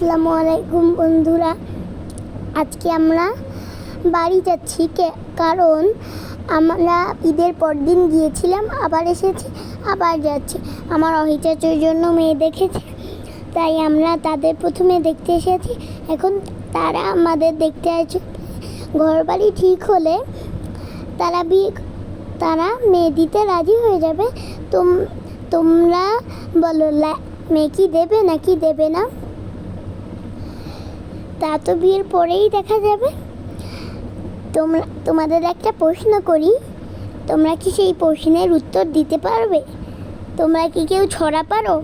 আসসালামু আলাইকুম বন্ধুরা। আজকে আমরা বাড়ি যাচ্ছি কারণ আমরা ঈদের পর দিন গিয়েছিলাম, আবার এসেছি, আবার যাচ্ছি। আমার অহিচাচুর জন্য মেয়ে দেখেছে, তাই আমরা তাদের প্রথমে দেখতে এসেছি। এখন তারা আমাদের দেখতে আসছে। ঘর বাড়ি ঠিক হলে তারা মেয়ে দিতে রাজি হয়ে যাবে। তোমরা বলো মেয়ে কি দেবে নাকি দেবে না, তা তো বিয়ের পরেই দেখা যাবে। তোমাদের একটা প্রশ্ন করি, তোমরা কি সেই প্রশ্নের উত্তর দিতে পারবে? তোমরা কি কেউ ছড়া পারো?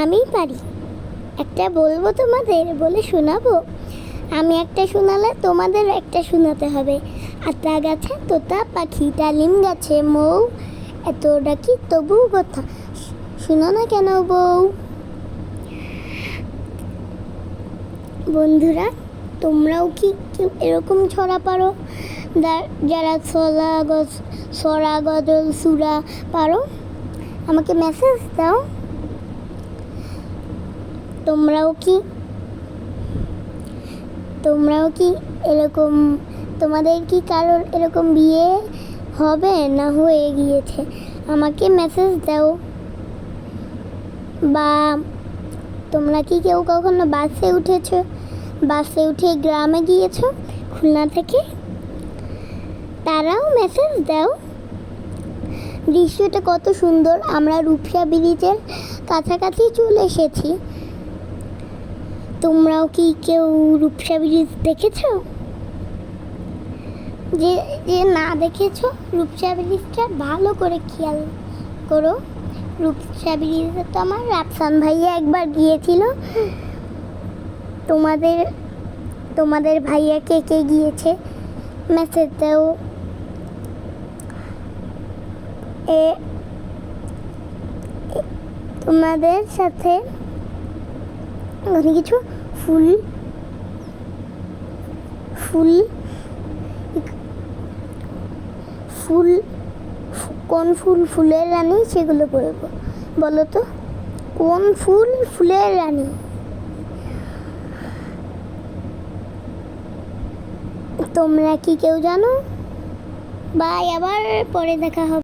আমি পারি, একটা বলবো, তোমাদের বলে শোনাবো। আমি একটা শোনালে তোমাদের একটা শোনাতে হবে। আতা গাছে তোতা পাখি, ডালিম গাছে মৌ, এত ডাকি তবু কথা শোনো না কেন বউ। বন্ধুরা, তোমরাও কি কেউ এরকম ছড়া পারো? যারা ছড়া গজল সুরা পারো, আমাকে মেসেজ দাও। তোমরাও কি এরকম, তোমাদের কি কারোর এরকম বিয়ে হবে না হয়ে গিয়েছে? আমাকে মেসেজ দাও। বা তোমরা কি কেউ কখনো বাসে উঠে গ্রামে গিয়েছো খুলনা থেকে? তারাও মেসেজ দাও। দৃশ্যটা কত সুন্দর। আমরা রূপসা ব্রিজের কাছাকাছি চলে এসেছি। তোমরাও কি কেউ রূপসা ব্রিজ দেখেছো? যে না দেখেছো, রূপসা ব্রিজটা ভালো করে খেয়াল করো। রূপসা ব্রিজে তো আমার রাফসান ভাইয়া একবার গিয়েছিল। তোমাদের ভাইয়া কে কে গিয়েছে মেসেজ দাও। তোমাদের সাথে অনেক কিছু কোন ফুলের রানী সেগুলো বলবো। বলো তো, কোন ফুলের রানী? তোমরা কি কেউ জানো? বাই, আবার পরে দেখা হবে।